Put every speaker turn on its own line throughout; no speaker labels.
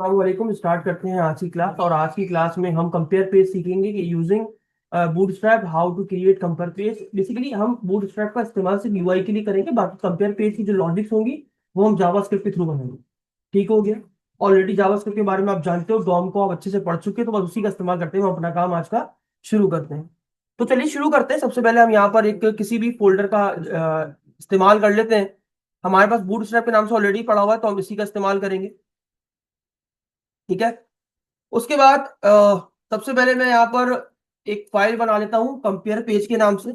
अस्सलाम वालेकुम। स्टार्ट करते हैं आज की क्लास। और आज की क्लास में हम कंपेयर पेज सीखेंगे कि using Bootstrap how to create compare page. Basically हम बूटस्ट्रैप का इस्तेमाल सिर्फ यूआई के लिए करेंगे, बाकी कंपेयर पेज की जो लॉजिक्स होंगी वो हम जावास्क्रिप्ट के थ्रू बनाएंगे। ठीक हो गया। ऑलरेडी जावास्क्रिप्ट के बारे में आप जानते हो, डॉम को आप अच्छे से पढ़ चुके हो, तो बस उसी का इस्तेमाल करते हुए हम अपना काम आज का शुरू करते हैं। तो चलिए शुरू करते हैं। सबसे पहले हम यहाँ पर एक किसी भी फोल्डर का इस्तेमाल कर लेते हैं। हमारे पास बूटस्ट्रैप के नाम से ऑलरेडी पड़ा हुआ है, तो हम इसी का इस्तेमाल करेंगे। ठीक है। उसके बाद सबसे पहले मैं यहाँ पर एक फाइल बना लेता हूँ कंपेयर पेज के नाम से।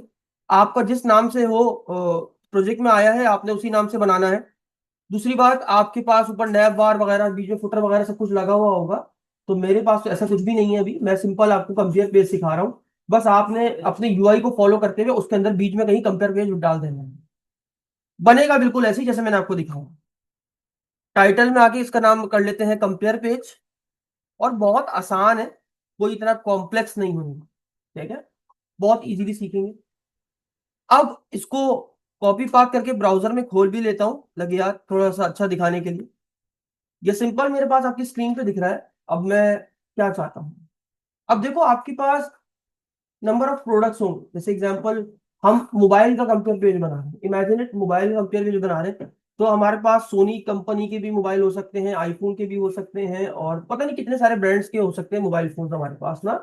आपका जिस नाम से हो प्रोजेक्ट में आया है, आपने उसी नाम से बनाना है। दूसरी बात, आपके पास ऊपर नैब बार वगैरह, बीच में फुटर वगैरह सब कुछ लगा हुआ होगा। तो मेरे पास तो ऐसा कुछ भी नहीं है। अभी मैं सिंपल आपको कंपेयर पेज सिखा रहा हूँ। बस आपने अपने यूआई को फॉलो करते हुए उसके अंदर बीच में कहीं कंपेयर पेज डाल देना है। बनेगा बिल्कुल ऐसे ही जैसे मैंने आपको दिखाया। टाइटल में आके इसका नाम कर लेते हैं कंपेयर पेज। और बहुत आसान है, कोई इतना कॉम्प्लेक्स नहीं होगा। ठीक है। बहुत इजीली सीखेंगे। अब इसको कॉपी पास्ट करके ब्राउजर में खोल भी लेता हूं, लगे यार थोड़ा सा अच्छा दिखाने के लिए। ये सिंपल मेरे पास आपकी स्क्रीन पे दिख रहा है। अब मैं क्या चाहता हूँ, अब देखो आपके पास नंबर ऑफ प्रोडक्ट्स होंगे। जैसे एग्जांपल, हम मोबाइल का कंपेयर पेज बना रहे हैं। इमेजिन इट, मोबाइल का कंपेयर पेज बना रहे हैं। तो हमारे पास सोनी कंपनी के भी मोबाइल हो सकते हैं, आईफोन के भी हो सकते हैं, और पता नहीं कितने सारे ब्रांड्स के हो सकते हैं मोबाइल फोन हमारे पास ना।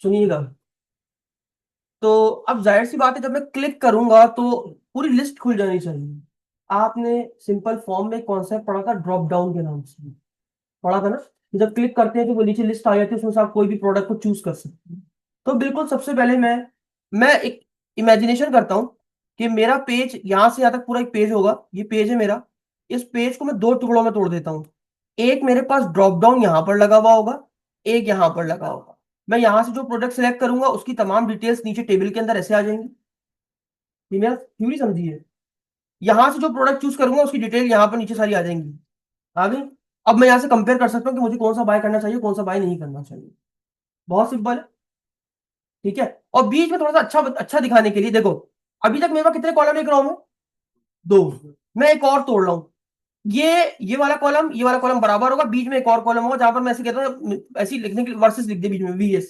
सुनिएगा। तो अब जाहिर सी बात है, जब मैं क्लिक करूंगा तो पूरी लिस्ट खुल जानी चाहिए। आपने सिंपल फॉर्म में कॉन्सेप्ट पढ़ा था ड्रॉप डाउन के नाम से, पढ़ा था ना कि जब क्लिक करते हैं तो वो नीचे लिस्ट आ जाती है, उसमें से आप कोई भी प्रोडक्ट को चूज कर सकते हैं। तो बिल्कुल सबसे पहले मैं एक इमेजिनेशन करता हूँ कि मेरा पेज यहाँ से यहाँ तक पूरा एक पेज होगा। ये पेज है मेरा। इस पेज को मैं दो टुकड़ों में तोड़ देता हूँ। एक मेरे पास ड्रॉप डाउन यहाँ पर लगा हुआ होगा, एक यहाँ पर लगा होगा। मैं यहाँ से जो प्रोडक्ट सेलेक्ट करूंगा उसकी तमाम डिटेल्स नीचे टेबल के अंदर ऐसे आ जाएंगी। ये मेरा थ्योरी समझिए। यहाँ से जो प्रोडक्ट चूज करूंगा उसकी डिटेल यहाँ पर नीचे सारी आ जाएंगी। आ गई। अब मैं यहाँ से कंपेयर कर सकता हूँ कि मुझे कौन सा बाय करना चाहिए, कौन सा बाय नहीं करना चाहिए। बहुत सिंपल है। ठीक है। और बीच में थोड़ा सा अच्छा अच्छा दिखाने के लिए देखो, अभी तक मेरे पास कितने कॉलम लिख रहा हूं मैं? दो। मैं एक और तोड़ रहा हूं। ये वाला कॉलम, ये वाला कॉलम बराबर होगा, बीच में एक और कॉलम होगा जहां पर मैं ऐसे कहता हूँ, ऐसे ही लिखने के लिए वर्सेस लिख दे बीच में, वीएस।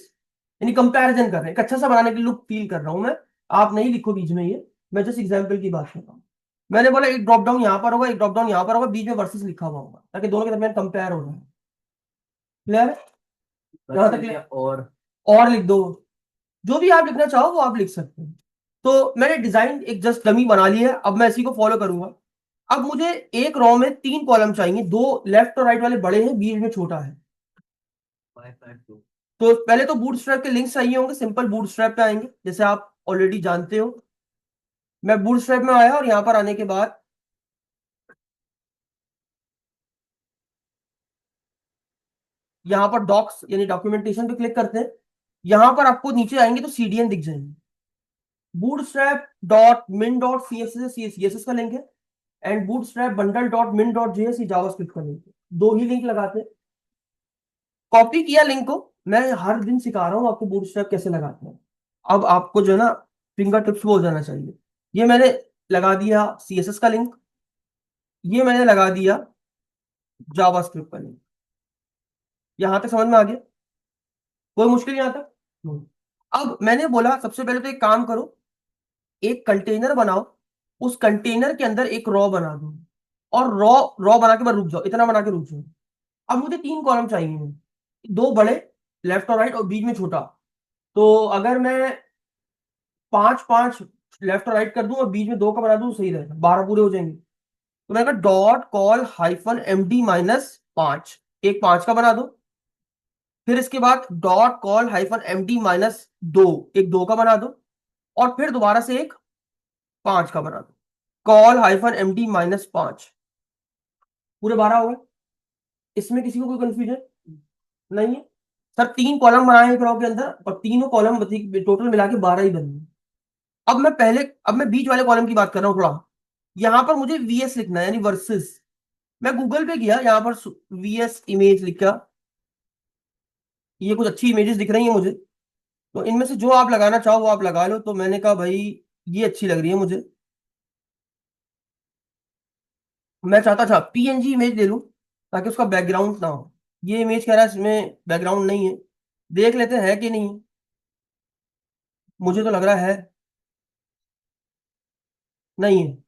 यानी कंपैरिजन कर रहे हैं, एक अच्छा सा बनाने के लिए लुक फील कर रहा हूं मैं। आप नहीं लिखो बीच में ये, मैं जस्ट एग्जांपल की बात कर रहा हूँ। मैंने बोला एक ड्रॉप डाउन यहां पर होगा, एक ड्रॉप डाउन यहां पर होगा, बीच में वर्सेस लिखा हुआ होगा ताकि दोनों के दरमियान कंपेयर हो जाए। क्लियर है? यहाँ तक clear? और लिख दो। जो भी आप लिखना चाहो वो आप लिख सकते हैं। तो मैंने डिजाइन एक जस्ट डमी बना ली है, अब मैं इसी को फॉलो करूंगा। अब मुझे एक रो में तीन कॉलम चाहिए, दो लेफ्ट और राइट वाले बड़े हैं, बीच में छोटा है। तो पहले तो बूटस्ट्रैप के लिंक्स चाहिए होंगे। सिंपल बूटस्ट्रैप पे आएंगे, जैसे आप ऑलरेडी जानते हो। मैं बूटस्ट्रैप में आया और यहां पर आने के बाद यहां पर डॉक्स यानी डॉक्यूमेंटेशन पे क्लिक करते हैं। यहां पर आपको नीचे आएंगे तो सीडीएन दिख जाएंगे। Bootstrap dot min dot C S S CSS का लिंक है। And Bootstrap bundle dot min dot JS JavaScript का लिंक है। दो ही लिंक लगाते हैं। कॉपी किया लिंक को। मैं हर दिन सिखा रहा हूँ आपको बूटस्ट्रैप कैसे लगाते हैं। अब आपको जो है ना, फिंगर टिप्स हो जाना चाहिए। ये मैंने लगा दिया सीएसएस का लिंक। ये मैंने लगा दिया जावास्क्रिप्ट का लिंक। यहां तक समझ में आ गया? कोई मुश्किल यहाँ तक? हम्म। अब मैंने बोला सबसे पहले तो एक काम करो, एक कंटेनर बनाओ। उस कंटेनर के अंदर एक रॉ बना दो। और रॉ रॉ बना के बाद रुक जाओ, इतना बना के रुक जाओ। अब मुझे तीन कॉलम चाहिए, दो बड़े लेफ्ट और राइट और बीच में छोटा। तो अगर मैं पांच पांच लेफ्ट और राइट कर दूं और बीच में दो का बना दूं तो सही रहेगा, 12 पूरे हो जाएंगे। तो मैंने कहा dot col hyphen M D minus पांच, एक पांच का बना दो। फिर इसके बाद dot col hyphen M D minus दो, एक दो का बना दो। और फिर दोबारा से एक पांच का बना दो, col hyphen M D minus पांच। पूरे 12 हो गए। इसमें किसी को कोई कंफ्यूजन नहीं है? सर तीन कॉलम बनाए हैं क्रॉप के अंदर और तीनों कॉलम टोटल मिला के 12 ही बने। अब मैं बीच वाले कॉलम की बात कर रहा हूँ थोड़ा। यहां पर मुझे वीएस लिखना है यानी वर्सेस। मैं गूगल पे गया, यहाँ पर वीएस इमेज लिखा। ये कुछ अच्छी इमेजेस दिख रही हैं मुझे, तो इनमें से जो आप लगाना चाहो वो आप लगा लो। तो मैंने कहा भाई ये अच्छी लग रही है मुझे। मैं चाहता था पीएनजी इमेज ले लूं ताकि उसका बैकग्राउंड ना हो। ये इमेज कह रहा है इसमें बैकग्राउंड नहीं है, देख लेते हैं कि नहीं। मुझे तो लग रहा है नहीं है।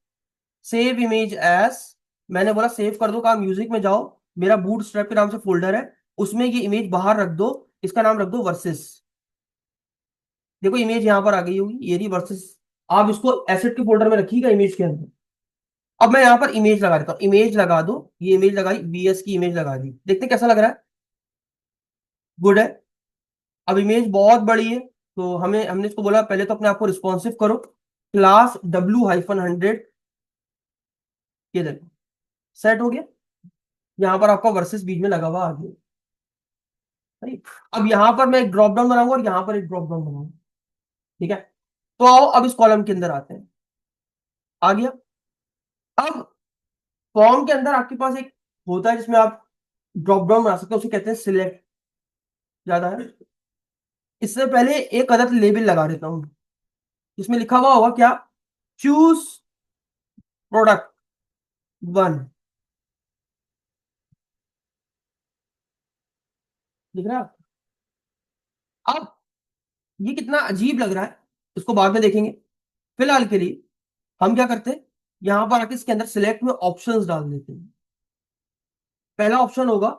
सेव इमेज एज, मैंने बोला सेव कर दो, कहा म्यूजिक में जाओ, मेरा बूट स्ट्रैप के नाम से फोल्डर है, उसमें ये इमेज बाहर रख दो, इसका नाम रख दो वर्सेस। देखो इमेज यहाँ पर आ गई होगी, ये रही वर्सेस। आप इसको एसेट के फोल्डर में रखिएगा इमेज के अंदर। अब मैं यहाँ पर इमेज लगा देता हूँ, इमेज लगा दो, ये इमेज लगाई, बीएस की इमेज लगा दी, देखते हैं कैसा लग रहा है। गुड है। अब इमेज बहुत बड़ी है, तो हमें हमने इसको बोला पहले तो अपने आप को रिस्पॉन्सिव करो, क्लास W-100, ये देखो सेट हो गया। यहाँ पर आपका वर्सेस बीच में लगा हुआ आ गया। सही। अब यहाँ पर मैं एक ड्रॉप डाउन बनाऊंगा और यहाँ पर एक ड्रॉप डाउन बनाऊंगा। ठीक है, तो आओ अब इस कॉलम के अंदर आते हैं। आ गया। अब फॉर्म के अंदर आपके पास एक होता है जिसमें आप ड्रॉप डाउन बना सकते हो, उसे कहते हैं सिलेक्ट। ज्यादा है, इससे पहले एक अदद लेबल लगा देता हूं, इसमें लिखा हुआ होगा क्या, चूज प्रोडक्ट 1। दिख रहा है? अब ये कितना अजीब लग रहा है, इसको बाद में देखेंगे। फिलहाल के लिए हम क्या करते हैं, यहां पर आके इसके अंदर सिलेक्ट में ऑप्शंस डाल देते हैं। पहला ऑप्शन होगा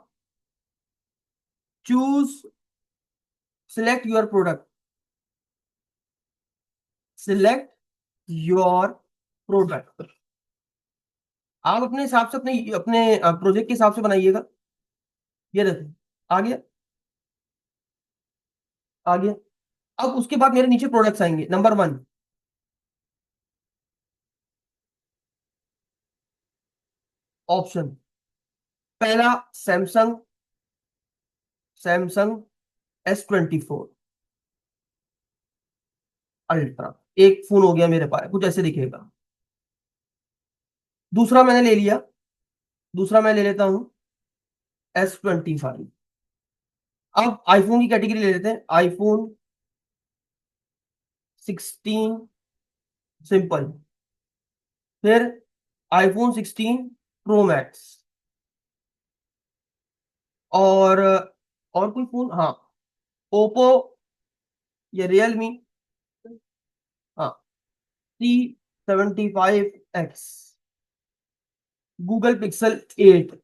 choose select your product, select your product. आप अपने हिसाब से अपने अपने प्रोजेक्ट के हिसाब से बनाइएगा। ये देखो आ गया, आ गया। अब उसके बाद मेरे नीचे प्रोडक्ट्स आएंगे, नंबर 1। ऑप्शन पहला सैमसंग, सैमसंग S24 अल्ट्रा, एक फोन हो गया मेरे पास, कुछ ऐसे दिखेगा। दूसरा मैंने ले लिया, दूसरा मैं ले लेता हूं S25। अब आईफोन की कैटेगरी ले लेते हैं, आईफोन 16 सिंपल, फिर आईफोन 16 प्रो मैक्स, और कोई फोन, हाँ ओप्पो या रियलमी, हाँ C75X, गूगल पिक्सल 8।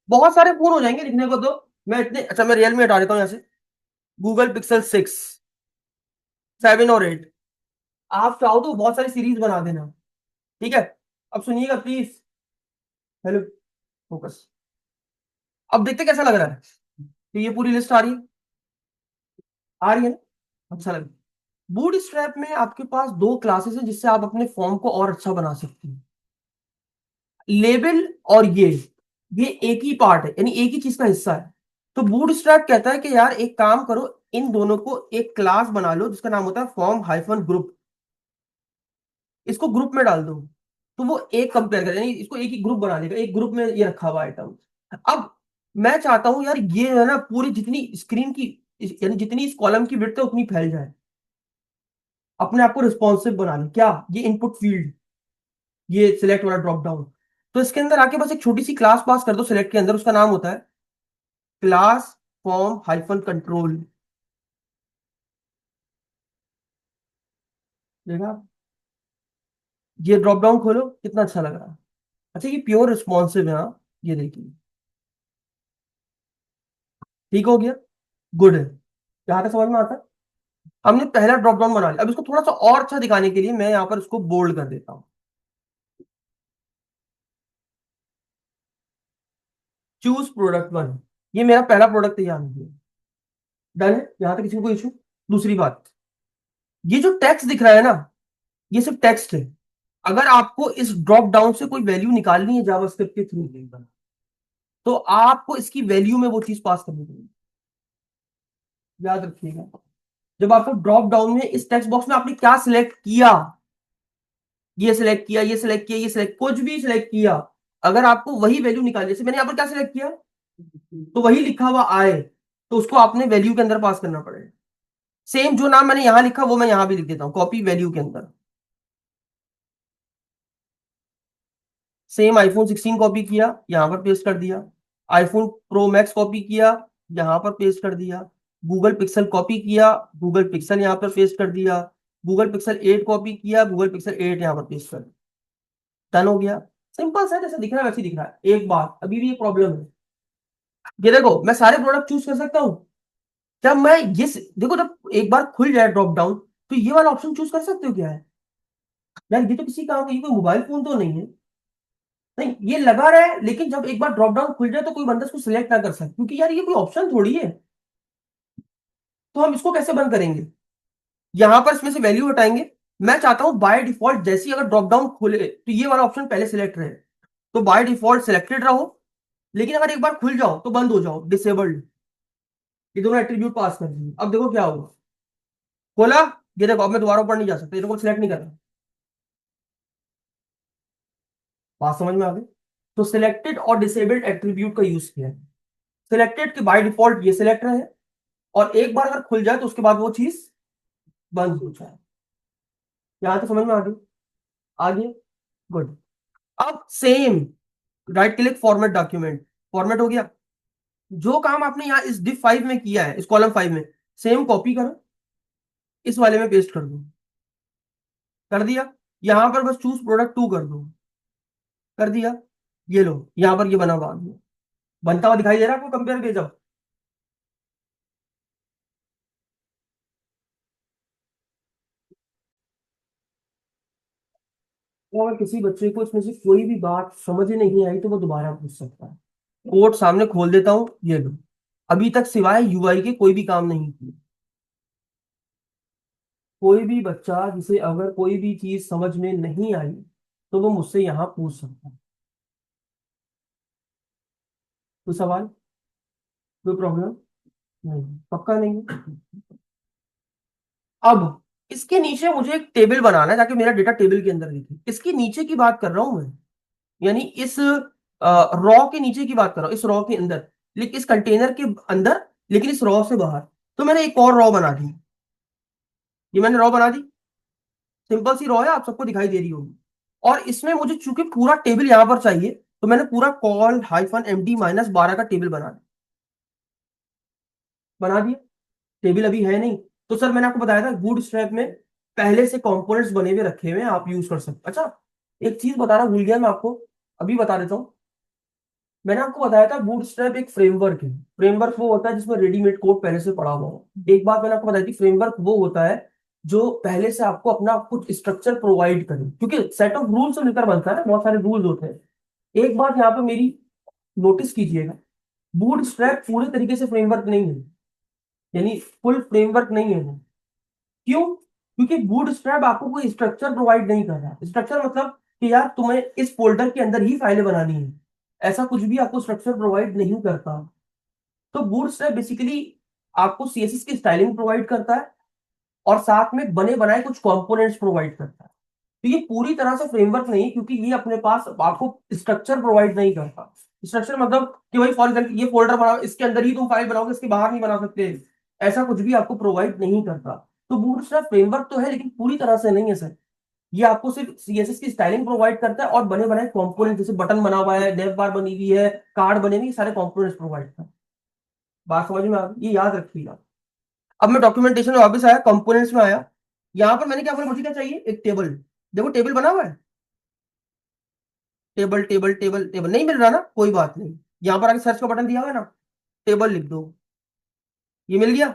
बहुत सारे फोन हो जाएंगे लिखने को तो। मैं इतने, अच्छा मैं रियलमी हटा देता हूँ यहाँ से। गूगल पिक्सल 6, 7 और 8। आप चाहो तो बहुत सारी सीरीज बना देना। ठीक है, अब सुनिएगा प्लीज। Hello, focus. अब देखते कैसा लग रहा है, तो ये पूरी लिस्ट आ रही है, आ रही है ना? अच्छा लगे। बूट स्ट्रैप में आपके पास दो क्लासेस हैं जिससे आप अपने फॉर्म को और अच्छा बना सकते हैं, लेबल और ये एक ही पार्ट है, यानी एक ही चीज का हिस्सा है। तो बूट स्ट्रैप कहता है कि यार एक काम करो, इन दोनों को एक क्लास बना लो जिसका नाम होता है फॉर्म हाइफन ग्रुप, इसको ग्रुप में डाल दो, तो वो एक कंपेयर कर, यानी इसको एक ही ग्रुप बना देगा, एक ग्रुप में ये रखा हुआ आइटम। अब मैं चाहता हूं यार ये है ना पूरी जितनी स्क्रीन की, यानी जितनी इस कॉलम की विड्थ है उतनी फैल जाए, अपने आप को रिस्पॉन्सिव बना ले। क्या, ये इनपुट फील्ड, ये सिलेक्ट वाला ड्रॉप डाउन, तो इसके अंदर आके बस एक छोटी सी क्लास पास कर दो सिलेक्ट के अंदर, उसका नाम होता है क्लास फॉर्म हाइफन कंट्रोल। देखा, ये ड्रॉप डाउन खोलो कितना अच्छा लग रहा है। अच्छा ये प्योर रिस्पॉन्सिव है, हाँ ये देखिए, ठीक हो गया, गुड है। यहाँ तक समझ में आता है। हमने पहला ड्रॉप डाउन बना लिया, अब इसको थोड़ा सा और अच्छा दिखाने के लिए मैं यहाँ पर इसको बोल्ड कर देता हूँ, चूज प्रोडक्ट 1। ये मेरा पहला प्रोडक्ट तैयार हो गया, डन है, यहाँ तक किसी को इशू? दूसरी बात, ये जो टेक्स्ट दिख रहा है ना, ये सिर्फ टेक्स्ट है। अगर आपको इस ड्रॉप डाउन से कोई वैल्यू निकालनी है जावास्क्रिप्ट के थ्रू, तो आपको इसकी वैल्यू में वो चीज पास करनी पड़ेगी, याद रखिएगा। जब आपको ड्रॉप डाउन में इस टेक्स्ट बॉक्स में आपने क्या सिलेक्ट किया, ये सिलेक्ट किया, ये सिलेक्ट किया, ये सिलेक्ट, कुछ भी सिलेक्ट किया, अगर आपको वही वैल्यू निकालनी, जैसे मैंने यहाँ पर क्या सिलेक्ट किया, तो वही लिखा हुआ आए, तो उसको आपने वैल्यू के अंदर पास करना पड़ेगा। सेम जो नाम मैंने यहां लिखा वो मैं यहां भी लिख देता हूँ, कॉपी वैल्यू के अंदर। सेम आईफोन 16 कॉपी किया, यहाँ पर पेस्ट कर दिया। आईफोन प्रो मैक्स कॉपी किया, यहाँ पर पेस्ट कर दिया। गूगल पिक्सल कॉपी किया, गूगल पिक्सल यहाँ पर पेस्ट कर दिया। गूगल पिक्सल 8 कॉपी किया, गूगल पिक्सल 8 यहाँ पर पेस्ट कर दिया। डन हो गया। सिंपल सा, जैसे दिख रहा है वैसे ही दिख रहा है। एक बात अभी भी एक प्रॉब्लम है। ये देखो, मैं सारे प्रोडक्ट चूज कर सकता हूँ। जब मैं देखो, जब एक बार खुल जाए ड्रॉप डाउन, तो ये वाला ऑप्शन चूज कर सकते हो क्या है? यार ये तो किसी काम का, ये कोई मोबाइल फोन तो नहीं है। नहीं, ये लगा रहा है, लेकिन जब एक बार ड्रॉप डाउन खुल जाए तो कोई बंदा इसको सिलेक्ट ना कर सके, क्योंकि यार ये कोई ऑप्शन थोड़ी है। तो हम इसको कैसे बंद करेंगे? यहां पर इसमें से वैल्यू हटाएंगे। मैं चाहता हूं बाय डिफॉल्ट जैसे ही अगर ड्रॉप डाउन खुले तो ये वाला ऑप्शन पहले सिलेक्ट रहे। तो बाय डिफॉल्ट सिलेक्टेड रहो, लेकिन अगर एक बार खुल जाओ तो बंद हो जाओ, डिसेबल्ड। ये दोनों एट्रीब्यूट पास कर दिए। अब देखो क्या होगा। खोला, ये देखो, अब मैं दोबारा ऊपर नहीं जा सकता, ये को सिलेक्ट नहीं करना। बात समझ में आ गई? तो सिलेक्टेड और डिसेबल्ड एट्रीब्यूट का यूज किया है। सिलेक्टेड के बाय डिफॉल्ट ये सिलेक्ट रहे, और एक बार अगर खुल जाए तो उसके बाद वो चीज बंद हो जाए। यहां तो समझ में आ गई? आगे, गुड। अब same, right click, format document. Format हो गया। जो काम आपने यहाँ इस डिफ 5 में किया है, इस कॉलम 5 में, सेम कॉपी करो, इस वाले में पेस्ट कर दो। कर दिया। यहां पर बस चूज प्रोडक्ट 2 कर दो। कर दिया। ये लो, यहां पर ये बना हुआ आ गया। बनता हुआ दिखाई दे रहा है आपको कंपेयर पेज? अब तो अगर किसी बच्चे को इसमें से कोई भी बात समझ ही नहीं आई तो वो दोबारा पूछ सकता है। कोड सामने खोल देता हूं, ये लो। अभी तक सिवाय यूआई के कोई भी काम नहीं किया। कोई भी बच्चा जिसे अगर कोई भी चीज समझ में नहीं आई, तो वो मुझसे यहाँ पूछ सकता है। कोई सवाल, कोई प्रॉब्लम? नहीं, पक्का नहीं। अब इसके नीचे मुझे एक टेबल बनाना है ताकि मेरा डेटा टेबल के अंदर दिखे। इसके नीचे की बात कर रहा हूं मैं, यानी इस रॉ के नीचे की बात कर रहा हूँ, इस रॉ के अंदर, लेकिन इस कंटेनर के अंदर, लेकिन इस रॉ से बाहर। तो मैंने एक और रॉ बना दी। ये मैंने रॉ बना दी। सिंपल सी रॉ है, आप सबको दिखाई दे रही होगी। और इसमें मुझे चूंकि पूरा टेबल यहां पर चाहिए, तो मैंने पूरा कॉल हाइफन एमडी -12 का टेबल बना दिया। बना दिया। टेबल अभी है नहीं। तो सर मैंने आपको बताया था बूटस्ट्रैप में पहले से कंपोनेंट्स बने हुए रखे हुए हैं, आप यूज कर सकते। अच्छा, एक चीज बताना भूल गया मैं आपको, अभी बता देता हूँ। मैंने आपको बताया था बूटस्ट्रैप एक फ्रेमवर्क है। फ्रेमवर्क वो होता है जिसमें रेडीमेड कोड पहले से पड़ा हुआ हो। एक बात मैंने आपको बताई थी, फ्रेमवर्क वो होता है जो पहले से आपको अपना कुछ स्ट्रक्चर प्रोवाइड करे, क्योंकि सेट ऑफ रूल से मिलकर बनता है ना, बहुत सारे रूल्स होते हैं। एक बात यहाँ पे मेरी नोटिस कीजिएगा, बूटस्ट्रैप पूरे तरीके से फ्रेमवर्क नहीं है, यानी फुल फ्रेमवर्क नहीं है वो। क्यों? क्योंकि बूटस्ट्रैप आपको कोई स्ट्रक्चर प्रोवाइड नहीं कर रहा। स्ट्रक्चर मतलब कि यार तुम्हें इस फोल्डर के अंदर ही फाइलें बनानी है, ऐसा कुछ भी आपको स्ट्रक्चर प्रोवाइड नहीं करता। तो बूटस्ट्रैप बेसिकली आपको सीएसएस की स्टाइलिंग प्रोवाइड करता है, और साथ में बने बनाए कुछ कंपोनेंट्स प्रोवाइड करता है। तो ये पूरी तरह से फ्रेमवर्क नहीं है, क्योंकि ये अपने पास आपको स्ट्रक्चर प्रोवाइड नहीं करता। स्ट्रक्चर मतलब कि भाई फॉर एग्जाम्पल ये फोल्डर बनाओ, इसके अंदर ही तुम फाइल बनाओगे, इसके बाहर नहीं बना सकते, ऐसा कुछ भी आपको प्रोवाइड नहीं करता। तो बूटस्ट्रैप फ्रेमवर्क तो है, लेकिन पूरी तरह से नहीं है सर। ये आपको सिर्फ सीएसएस की स्टाइलिंग प्रोवाइड करता है, और बने बनाए कंपोनेंट, जैसे बटन बना हुआ है, नेव बार बनी हुई है, कार्ड बने हुए, ये सारे कंपोनेंट्स प्रोवाइड करता है। बात समझ में आ गई? ये याद रखिएगा। अब मैं डॉक्यूमेंटेशन में वापस आया, कंपोनेंट्स में आया। यहां पर मैंने क्या बोला, मुझे क्या चाहिए, एक टेबल। देखो टेबल बना हुआ है। टेबल टेबल टेबल टेबल नहीं मिल रहा ना, कोई बात नहीं। यहां पर आगे सर्च का बटन दिया हुआ है ना, टेबल लिख दो। ये मिल गया।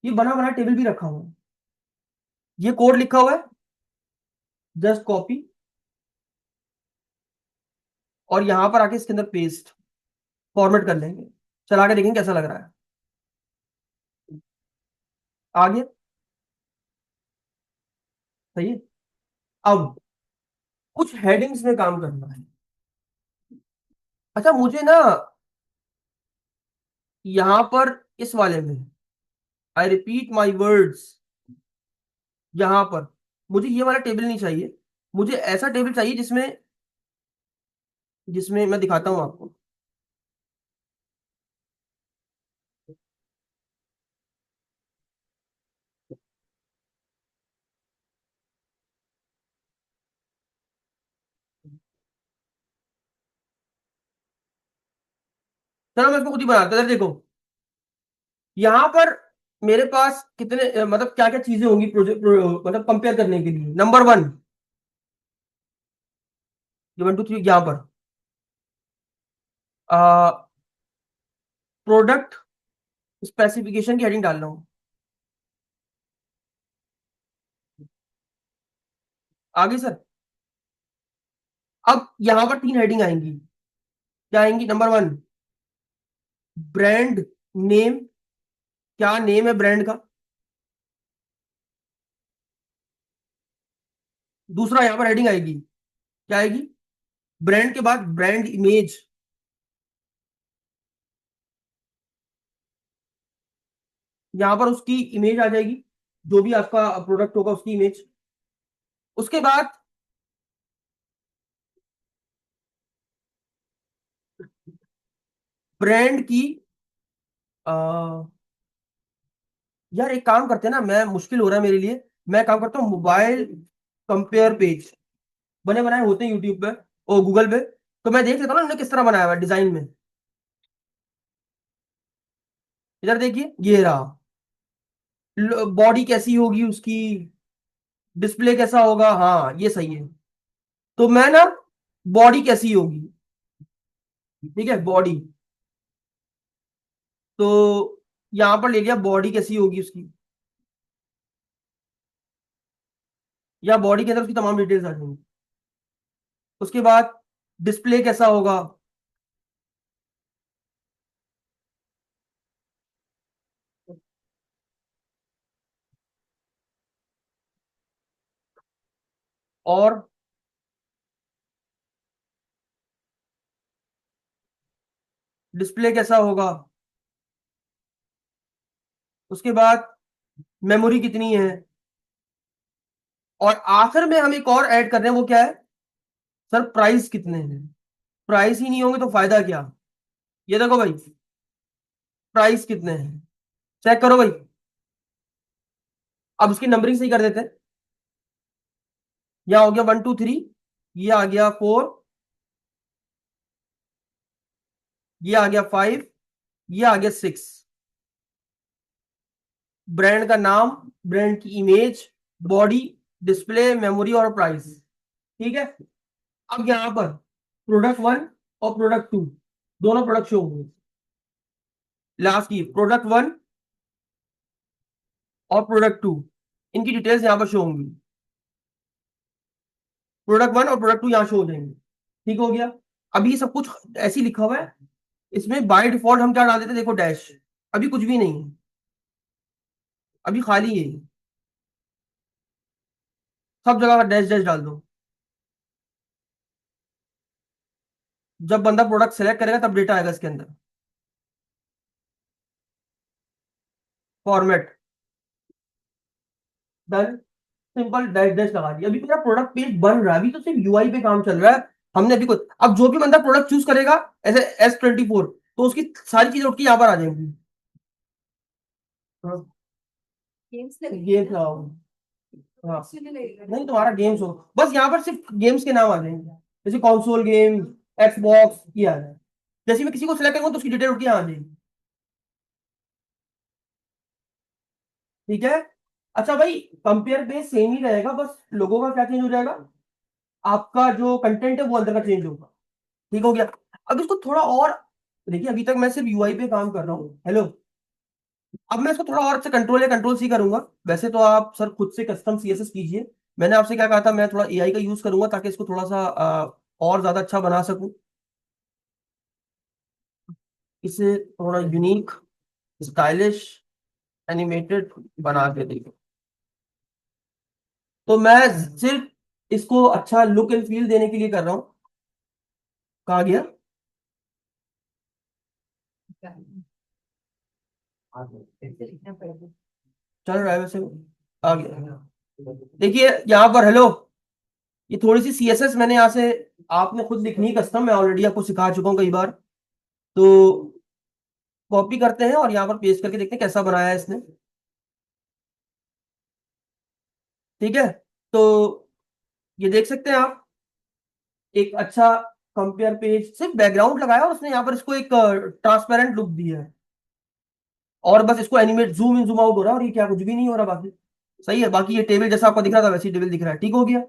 ये बना बना टेबल भी रखा हुआ है। ये कोड लिखा हुआ है, जस्ट कॉपी, और यहां पर आके इसके अंदर पेस्ट, फॉर्मेट कर लेंगे। चला के देखेंगे कैसा लग रहा है। आ गया? सही है। अब कुछ हेडिंग्स में काम करना है। अच्छा, मुझे ना यहां पर इस वाले में, आई रिपीट माई वर्ड्स, यहां पर मुझे ये वाला टेबल नहीं चाहिए। मुझे ऐसा टेबल चाहिए जिसमें जिसमें मैं दिखाता हूं आपको। चलो मैं इसको खुद ही बनाता हूं। इधर देखो, यहाँ पर मेरे पास कितने मतलब क्या क्या चीजें होंगी प्रोजेक्ट मतलब कंपेयर करने के लिए। नंबर वन, ये 1 2 3 यहाँ पर प्रोडक्ट स्पेसिफिकेशन की हेडिंग डाल रहा हूँ। आगे सर, अब यहाँ पर 3 हेडिंग आएंगी। क्या आएंगी? नंबर वन, ब्रांड नेम, क्या नेम है ब्रांड का। दूसरा यहाँ पर हेडिंग आएगी, क्या आएगी? ब्रांड के बाद ब्रांड इमेज, यहाँ पर उसकी इमेज आ जाएगी, जो भी आपका प्रोडक्ट होगा उसकी इमेज। उसके बाद ब्रांड की आ, यार एक काम करते हैं ना, मैं मुश्किल हो रहा है मेरे लिए, मैं काम करता हूँ मोबाइल कंपेयर पेज बने बनाए होते हैं यूट्यूब पे और गूगल पे, तो मैं देख लेता हूँ ना उन्होंने किस तरह बनाया हुआ है डिजाइन में। इधर देखिए, ये रहा, बॉडी कैसी होगी उसकी, डिस्प्ले कैसा होगा, हाँ ये सही है। तो मैं ना, बॉडी कैसी होगी, ठीक है बॉडी, तो यहां पर ले लिया बॉडी कैसी होगी उसकी, या बॉडी के अंदर उसकी तमाम डिटेल्स आ जाएंगी। उसके बाद डिस्प्ले कैसा होगा, और डिस्प्ले कैसा होगा। उसके बाद मेमोरी कितनी है, और आखिर में हम एक और ऐड कर रहे हैं, वो क्या है सर? प्राइस कितने हैं। प्राइस ही नहीं होंगे तो फायदा क्या। ये देखो भाई, प्राइस कितने हैं, चेक करो भाई। अब उसकी नंबरिंग सही कर देते हैं। यहाँ हो गया 1 2 3, ये आ गया 4, ये आ गया 5, ये आ गया 6। ब्रांड का नाम, ब्रांड की इमेज, बॉडी, डिस्प्ले, मेमोरी और प्राइस, ठीक है। अब यहां पर प्रोडक्ट वन और प्रोडक्ट टू, दोनों प्रोडक्ट शो होंगे। लास्ट की प्रोडक्ट वन और प्रोडक्ट टू, इनकी डिटेल्स यहां पर शो होंगी। प्रोडक्ट वन और प्रोडक्ट टू यहां शो हो जाएंगे, ठीक हो गया। अभी ये सब कुछ ऐसे ही लिखा हुआ है, इसमें बाय डिफॉल्ट हम क्या डाल देते हैं, देखो डैश, अभी कुछ भी नहीं है, अभी खाली है, सब जगह डैश डैश डाल दो। जब बंदा प्रोडक्ट सेलेक्ट करेगा तब डेटा आएगा इसके अंदर। Format done, simple dash dash लगा दिया। अभी मेरा प्रोडक्ट पेज बन रहा है, अभी तो सिर्फ यूआई पे काम चल रहा है। हमने अभी कुछ, अब जो भी बंदा प्रोडक्ट चूज करेगा ऐसे S24, तो उसकी सारी चीजें उठ के यहाँ पर आ जाएंगी। हाँ, गेम्स लाओ, हाँ नहीं तुम्हारा गेम्स हो, बस यहाँ पर सिर्फ गेम्स के नाम आ जाएंगे, जैसे कॉन्सोल गेम, एक्सबॉक्स, ये आ जाए। जैसे मैं किसी को सिलेक्ट करूंगा तो उसकी डिटेल उठ के यहाँ आ जाएगी, ठीक है। अच्छा भाई, कंपेयर बेस सेम ही रहेगा, बस लोगों का क्या चेंज हो जाएगा, आपका जो कंटेंट है वो अंदर का चेंज होगा, ठीक हो गया। अब इसको थोड़ा और, देखिए अभी तक मैं सिर्फ यूआई पे काम कर रहा हूँ, हेलो। अब मैं इसको थोड़ा और अच्छे कंट्रोल या कंट्रोल सी करूंगा। वैसे तो आप सर खुद से कस्टम सीएसएस कीजिए, मैंने आपसे क्या कहा था, मैं थोड़ा एआई का यूज करूंगा ताकि इसको थोड़ा सा और ज्यादा अच्छा बना सकूं, इसे थोड़ा यूनिक, स्टाइलिश, एनिमेटेड बना के देखो। तो मैं सिर्फ इसको अच्छा लुक एंड फील देने के लिए कर रहा हूँ। कहा गया, चल रहा है वैसे, आ गया। देखिए यहाँ पर, हेलो, ये थोड़ी सी सीएसएस मैंने यहाँ से, आपने खुद लिखनी है कस्टम, मैं ऑलरेडी आपको सिखा चुका हूँ कई बार। तो कॉपी करते हैं और यहाँ पर पेस्ट करके देखते हैं कैसा बनाया है इसने, ठीक है। तो ये देख सकते हैं आप, एक अच्छा कंपेयर पेज सिर्फ बैकग्राउंड लगाया और उसने यहाँ पर इसको एक ट्रांसपेरेंट लुक दिया है, और बस इसको animate zoom in zoom out हो रहा है, और ये क्या कुछ भी नहीं हो रहा बाकी। सही है, बाकी ये टेबल जैसा आपको दिख रहा था वैसे ही टेबल दिख रहा है, ठीक हो गया।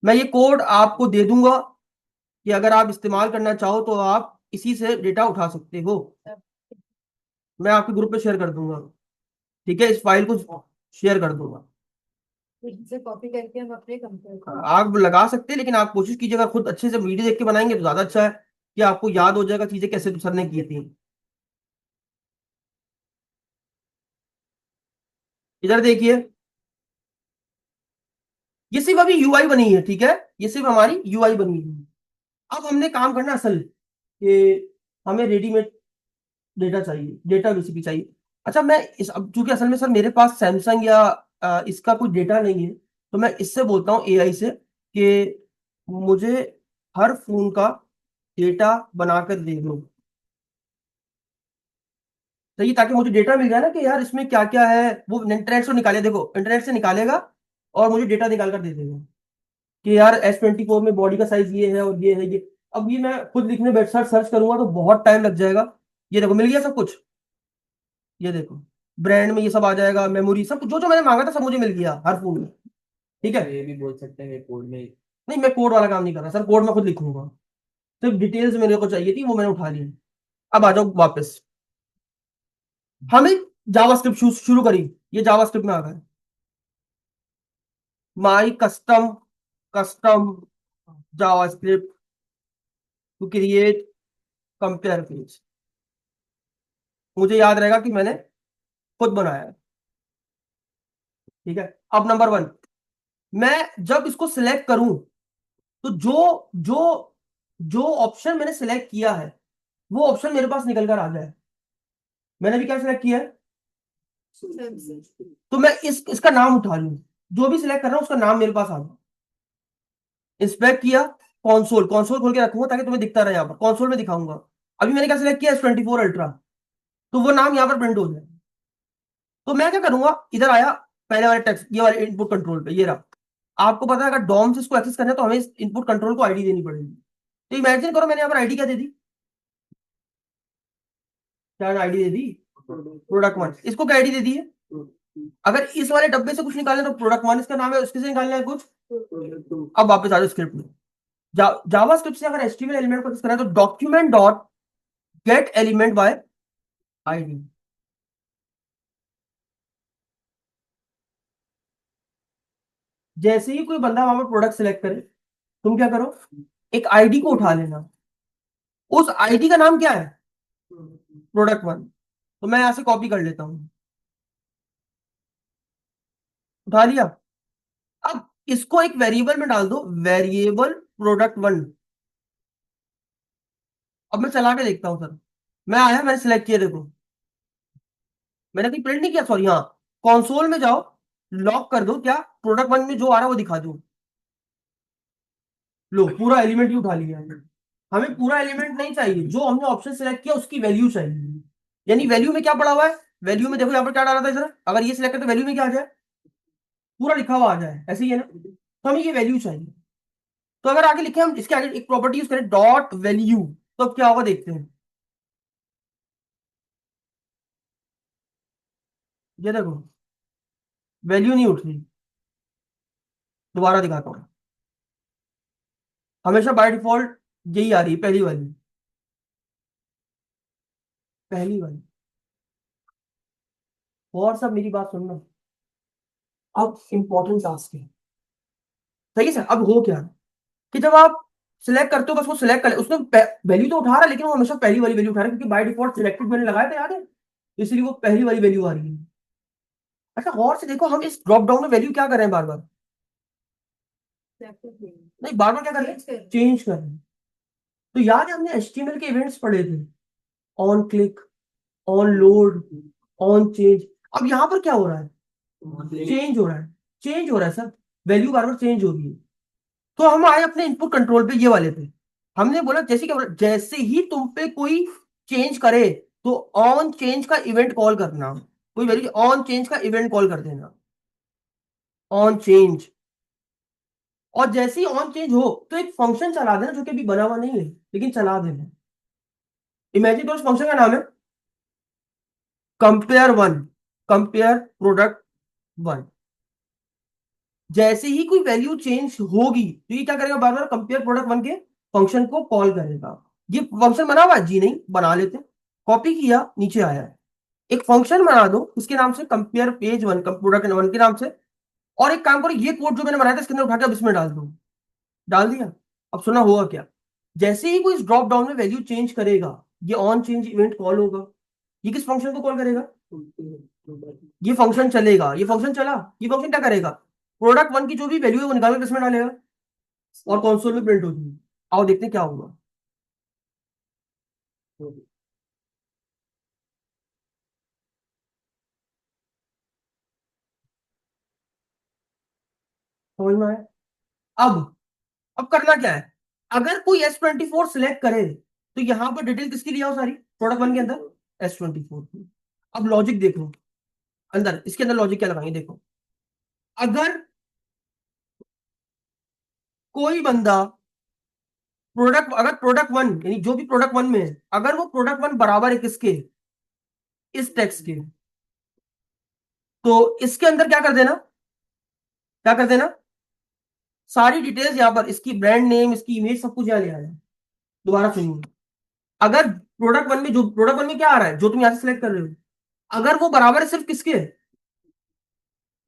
मैं ये कोड आपको दे दूंगा कि अगर आप इस्तेमाल करना चाहो तो आप इसी से डेटा उठा सकते हो। मैं आपके ग्रुप पे शेयर कर दूंगा, ठीक है, इस फाइल को शेयर कर दूंगा।
इनसे कॉपी करके हम अपने कंप्यूटर
आप लगा सकते हैं, लेकिन आप कोशिश कीजिए अगर खुद अच्छे से वीडियो देख के बनाएंगे तो ज्यादा अच्छा है, कि आपको याद हो जाएगा चीजें कैसे सर ने की थी। इधर देखिए, ये सिर्फ अभी यूआई बनी है, ठीक है, ये सिर्फ हमारी यूआई बनी है। अब हमने काम करना असल कि हमें रेडीमेड डेटा चाहिए, डेटा बेसिकली चाहिए। अच्छा, मैं इस अब चूंकि असल में सर मेरे पास सैमसंग या इसका कोई डेटा नहीं है, तो मैं इससे बोलता हूँ एआई से कि मुझे हर फोन का डेटा बनाकर दे दो, सही, ताकि मुझे डेटा मिल जाए ना कि यार इसमें क्या क्या है। वो इंटरनेट से निकाले, देखो इंटरनेट से निकालेगा और मुझे डेटा निकाल कर दे देगा कि यार S24 में बॉडी का साइज ये है और ये है ये। अब ये मैं खुद लिखने बैठ सर्च सर्च करूंगा तो बहुत टाइम लग जाएगा। ये देखो मिल गया सब कुछ, ये देखो ब्रांड में ये सब आ जाएगा, मेमोरी सब जो जो मैंने मांगा था सब मुझे मिल गया हर फोन में, ठीक है।
ये भी बोल सकते हैं कोड में।
नहीं, मैं कोड वाला काम नहीं कर रहा सर, कोड मैं खुद लिखूंगा, सिर्फ डिटेल्स मेरे को चाहिए थी वो मैंने उठा ली। अब आ जाओ वापस, हमें जावास्क्रिप्ट शुरू करी, ये जावास्क्रिप्ट में आ गए। My custom custom JavaScript to create compare page, मुझे याद रहेगा कि मैंने खुद बनाया है, ठीक है। अब नंबर 1, मैं जब इसको सिलेक्ट करूं तो जो जो जो ऑप्शन मैंने सिलेक्ट किया है वो ऑप्शन मेरे पास निकल कर आ जाए। मैंने भी क्या सिलेक्ट किया है, तो मैं इसका नाम उठा लूं, जो भी सिलेक्ट कर रहा हूं उसका नाम मेरे पास आ जाए। इंस्पेक्ट किया, कॉन्सोल कॉन्सोल खोल के रखूंगा ताकि तुम्हें दिखता रहे, यहाँ पर कॉन्सोल में दिखाऊंगा। अभी मैंने क्या सिलेक्ट किया, S24 अल्ट्रा, तो वो नाम यहाँ पर प्रिंट हो जाए। तो मैं क्या करूंगा, इधर आया पहले वाले टेक्स्ट, ये वाले इनपुट कंट्रोल पे, ये रहा। आपको पता है अगर डॉम से इसको एक्सेस करना है तो हमें इस इनपुट कंट्रोल को आईडी देनी पड़ेगी। तो इमेजिन करो मैंने यहाँ पर आईडी क्या दे दी, क्या आईडी दे दी, प्रोडक्ट 1, इसको क्या आईडी दे दी है। अगर इस वाले डब्बे से कुछ निकालना है तो प्रोडक्ट 1 इसका नाम है, उसके से निकालना है कुछ। अब वापस आ जाओ स्क्रिप्ट में, जावास्क्रिप्ट से अगर एचटीएमएल एलिमेंट को एक्सेस करना है तो document dot gate element by ID. जैसे ही कोई बंदा वहां पर प्रोडक्ट सिलेक्ट करे, तुम क्या करो, एक आईडी को उठा लेना, उस आईडी का नाम क्या है, प्रोडक्ट 1। तो मैं यहां से कॉपी कर लेता हूं, उठा लिया। अब इसको एक वेरिएबल में डाल दो, वेरिएबल प्रोडक्ट 1। अब मैं चला के देखता हूं सर, मैं आया, मैंने सिलेक्ट किया, देखो मैंने कहीं प्रिंट नहीं किया, सॉरी हाँ, कंसोल में जाओ, लॉक कर दो, क्या प्रोडक्ट 1 में जो आ रहा है वो दिखा दो। लो पूरा एलिमेंट ही उठा लिया हमने। हमें पूरा एलिमेंट नहीं चाहिए, जो हमने ऑप्शन सेलेक्ट किया उसकी वैल्यू चाहिए। यानी वैल्यू में क्या पड़ा हुआ है, वैल्यू में देखो यहाँ पर क्या डाला था इधर, अगर ये सिलेक्ट करते वैल्यू में क्या आ जाए, पूरा लिखा हुआ आ जाए, ऐसे ही है ना, तो हमें ये वैल्यू चाहिए। तो अगर आगे लिखे हम इसके आगे एक प्रॉपर्टी यूज करें डॉट वैल्यू, तो अब क्या होगा देखते हैं। ये देखो वैल्यू नहीं उठ रही, दोबारा दिखाता हूँ। हमेशा बाय डिफॉल्ट यही आ रही है, पहली वाली, पहली वाली। और सब मेरी बात सुनना, अब इंपॉर्टेंट टास्क है, सही है सर। अब हो क्या कि जब आप सिलेक्ट करते हो बस वो सिलेक्ट कर, उसने वैल्यू तो उठा रहा है लेकिन वो हमेशा पहली वाली वैल्यू उठा रहा है, क्योंकि बाय डिफॉल्ट सिलेक्टेड मैंने लगाया था, याद है, इसलिए वो पहली वाली वैल्यू आ रही है। अच्छा गौर से देखो, हम इस ड्रॉप डाउन में वैल्यू क्या कर रहे हैं, बार बार नहीं, बार बार क्या कर रहे हैं, चेंज कर रहे हैं। तो याद है हमने एचटीएमएल के इवेंट्स पढ़े थे, on click, on load, on change. अब यहाँ पर क्या हो रहा है, चेंज हो रहा है, चेंज हो रहा है सर, वैल्यू बार बार चेंज हो रही है। तो हम आए अपने इनपुट कंट्रोल पे, ये वाले पे, हमने बोला जैसे क्या बोला, जैसे ही तुम पे कोई चेंज करे तो ऑन चेंज का इवेंट कॉल करना, कोई वैल्यू ऑन चेंज का इवेंट कॉल कर देना, ऑन चेंज। और जैसे ही ऑन चेंज हो तो एक फंक्शन चला देना जो कि अभी बना हुआ नहीं है, लेकिन चला देना। इमेजिन तो उस फंक्शन का नाम है compare one, compare product one. जैसे ही कोई वैल्यू चेंज होगी तो ये क्या करेगा, बार बार कंपेयर प्रोडक्ट वन के फंक्शन को कॉल करेगा। ये फंक्शन बना हुआ है जी नहीं, बना लेते, कॉपी किया नीचे आया है। एक फंक्शन बना दो उसके नाम से compare page one, product one के नाम से। और एक काम करो, ये कोड जो मैंने बनाया था इसके अंदर उठा के अब इसमें डाल दो। डाल दिया। अब सुना हुआ क्या, जैसे ही कोई इस ड्रॉप डाउन में वैल्यू चेंज करेगा ये ऑन चेंज इवेंट कॉल होगा। ये किस फंक्शन को कॉल करेगा, ये फंक्शन चलेगा, ये फंक्शन चला, ये फंक्शन क्या करेगा, प्रोडक्ट वन की जो भी वैल्यू है वो निकाल के इसमें डालेगा और कंसोल में प्रिंट हो जाएगी। आओ देखते हैं क्या होगा। समझ में आया। अब करना क्या है, अगर कोई S24 सिलेक्ट करे तो यहां पर डिटेल किसकी लिया हो सारी प्रोडक्ट वन के अंदर, S24 की। अब लॉजिक देखो, अंदर इसके अंदर लॉजिक क्या लगाएंगे देखो। अगर कोई बंदा प्रोडक्ट, अगर प्रोडक्ट वन यानी जो भी प्रोडक्ट वन में है, अगर वो प्रोडक्ट वन बराबर है किसके, इस टेक्स्ट के, तो इसके अंदर क्या कर देना, क्या कर देना, सारी डिटेल्स यहां पर, इसकी ब्रांड नेम, इसकी इमेज, सब कुछ यहाँ ले आना। दोबारा सुनिए, अगर प्रोडक्ट वन में, जो प्रोडक्ट वन में क्या आ रहा है जो तुम यहां से सिलेक्ट कर रहे हो, अगर वो बराबर है सिर्फ किसके,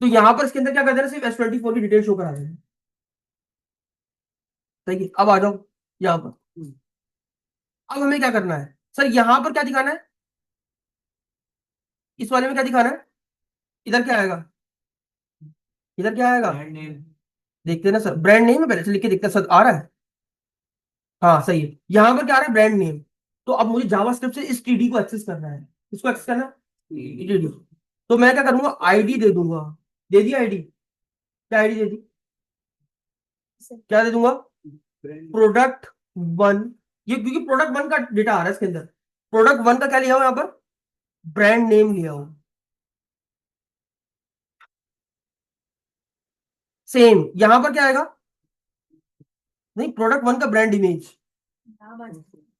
तो यहां पर इसके अंदर क्या कर देना, सिर्फ S24 की डिटेल शो करा देना। सही है, अब आ जाओ यहां पर। अब हमें क्या करना है, सर यहां पर क्या दिखाना है, इस वाले में क्या दिखाना है, इधर क्या आएगा, इधर क्या आएगा, देखते हैं ना सर, ब्रांड नेम है, पहले से लिख के देखते हैं सर आ रहा है। हाँ सही है, यहां पर क्या आ रहा है, ब्रांड नेम। तो अब मुझे जावास्क्रिप्ट से इस टीडी को एक्सेस करना है, इसको एक्सेस करना है, टीडी। तो मैं क्या करूंगा, आईडी दे दूंगा। दे दी आईडी, क्या आईडी दे दी, क्या दे दूंगा, प्रोडक्ट वन। ये क्योंकि प्रोडक्ट वन का डेटा आ रहा है इसके अंदर, प्रोडक्ट वन का क्या लिया हो यहाँ पर, ब्रांड नेम लिया हो। सेम यहां पर क्या आएगा, नहीं प्रोडक्ट वन का ब्रांड इमेज।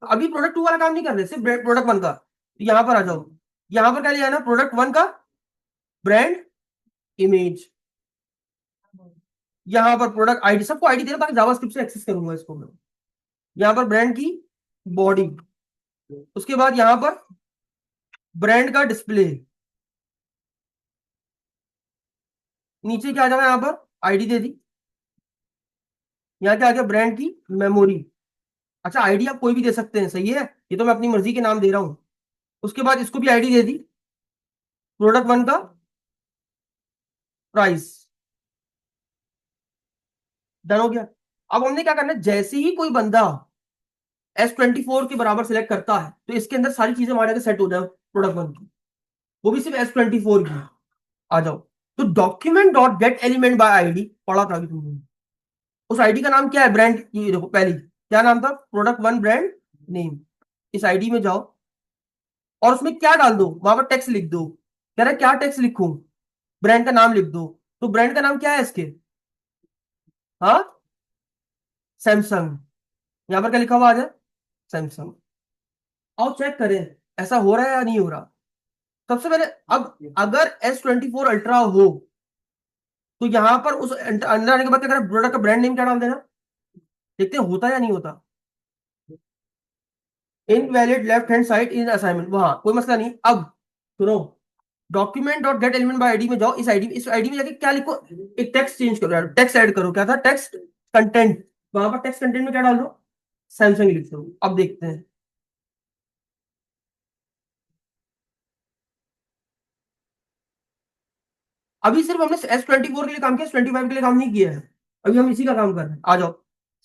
अभी प्रोडक्ट टू वाला काम नहीं कर रहे, सिर्फ प्रोडक्ट वन का। यहां पर आ जाओ, यहां पर क्या लिया है ना, प्रोडक्ट वन का ब्रांड इमेज। यहां पर प्रोडक्ट आईडी, सबको आईडी दे रहा ताकि जावास्क्रिप्ट से एक्सेस करूंगा इसको मैं। यहां पर ब्रांड की बॉडी, उसके बाद यहां पर ब्रांड का डिस्प्ले, नीचे क्या आ जाएगा, यहां पर आईडी दे दी। यहाँ क्या आ गया, ब्रांड की मेमोरी। अच्छा आईडी आप कोई भी दे सकते हैं, सही है, ये तो मैं अपनी मर्जी के नाम दे रहा हूं। उसके बाद इसको भी आईडी दे दी, प्रोडक्ट वन का प्राइस। डन हो गया। अब हमने क्या करना है, जैसे ही कोई बंदा S24 के बराबर सिलेक्ट करता है तो इसके अंदर सारी चीजें हमारे आगे सेट हो जाए प्रोडक्ट वन की, वो भी सिर्फ S24 की। आ जाओ, तो document dot gate element by ID पढ़ा था अभी तुमने, उस आईडी का नाम क्या है, ब्रांड, ये देखो पहली क्या नाम था, प्रोडक्ट वन ब्रांड नेम। इस आईडी में जाओ और उसमें क्या डाल दो, वहां पर टेक्स्ट लिख दो। कह रहा है क्या टेक्स्ट लिखूं, ब्रांड का नाम लिख दो। तो ब्रांड का नाम क्या है इसके, हाँ सैमसंग। यहां पर क्या लिखा हुआ आ जाए, सैमसंग। आओ चेक करें ऐसा हो रहा है या नहीं हो रहा। सबसे पहले, अब अगर S24 अल्ट्रा हो तो यहां पर उस अंदर आने के बाद क्या करें, प्रोडक्ट का ब्रांड नेम क्या डाल देना, देखते हैं होता है या नहीं होता। इनवैलिड लेफ्ट हैंड साइड इन असाइनमेंट, वहां कोई मसला नहीं। अब सुनो, document dot gate element by ID में जाओ, इस आईडी में जाके क्या लिखो, एक टेक्स्ट चेंज करो यार, टेक्स्ट ऐड करो, क्या था टेक्स्ट कंटेंट, वहां पर टेक्स्ट कंटेंट में क्या डाल दो, सैमसंग लिख दो। अब देखते हैं, अभी सिर्फ हमने S24 के लिए काम किया, S25 के लिए काम नहीं किया है। अभी हम इसी का काम कर रहे हैं, आ जाओ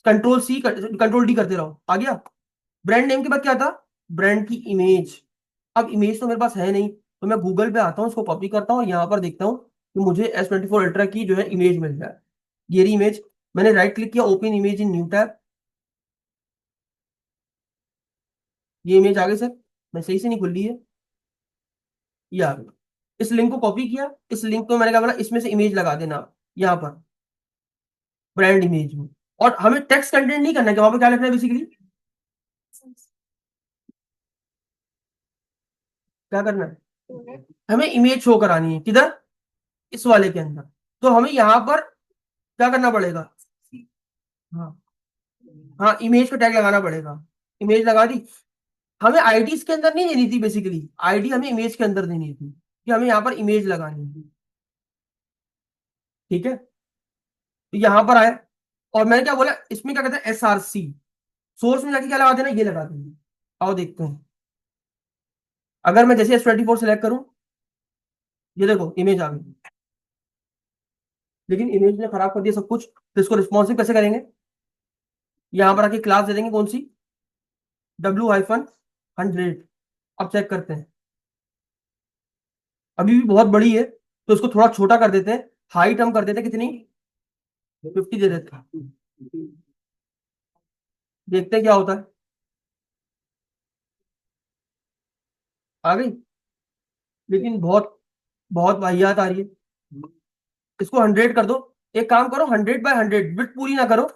कंट्रोल सी कंट्रोल डी करते रहो, आ गया। ब्रांड नेम के बाद क्या था, ब्रांड की इमेज। अब इमेज तो मेरे पास है नहीं, तो मैं गूगल पे आता हूँ, उसको कॉपी करता हूँ, यहाँ पर देखता हूँ कि मुझे S24 अल्ट्रा की जो है इमेज मिल जाए। ये रही इमेज, मैंने राइट क्लिक किया, open image in new tab. ये इमेज आ गई सर, मैं सही से नहीं खुल रही है, ये आ गई। इस लिंक को कॉपी किया, इस लिंक को मैंने क्या बोला, इसमें से इमेज लगा देना यहाँ पर। ब्रांड इमेज में। और हमें टेक्स्ट कंटेंट नहीं करना है, वहां पे क्या लिखना है बेसिकली, क्या करना है, हमें इमेज शो करानी है किधर, इस वाले के अंदर। तो हमें यहाँ पर क्या करना पड़ेगा, हाँ हाँ, इमेज का टैग लगाना पड़ेगा। इमेज लगा दी। हमें आईडी इसके अंदर नहीं देनी थी, बेसिकली आईडी हमें इमेज के अंदर देनी थी, कि हमें यहाँ पर इमेज लगानी थी। ठीक है, तो यहाँ पर आए, और मैंने क्या बोला, इसमें क्या कहते हैं, SRC, सोर्स में जाके क्या लगा देना, ये लगा देंगे। आओ देखते हैं, अगर मैं जैसे S24 सेलेक्ट करूं, ये देखो इमेज आ गई, लेकिन इमेज ने खराब कर दिया सब कुछ। तो इसको रिस्पॉन्सिव कैसे करेंगे, यहाँ पर आके क्लास दे देंगे, कौन सी, W-100। अब चेक करते हैं, अभी भी बहुत बड़ी है, तो इसको थोड़ा छोटा कर देते हैं। हाइट हम कर देते हैं कितनी, 50 दे देते हैं, देखते हैं क्या होता है। आ गई, लेकिन बहुत बहुत वाहियात आ रही है। इसको 100 कर दो। एक काम करो, 100 बाय 100, विड्थ पूरी ना करो।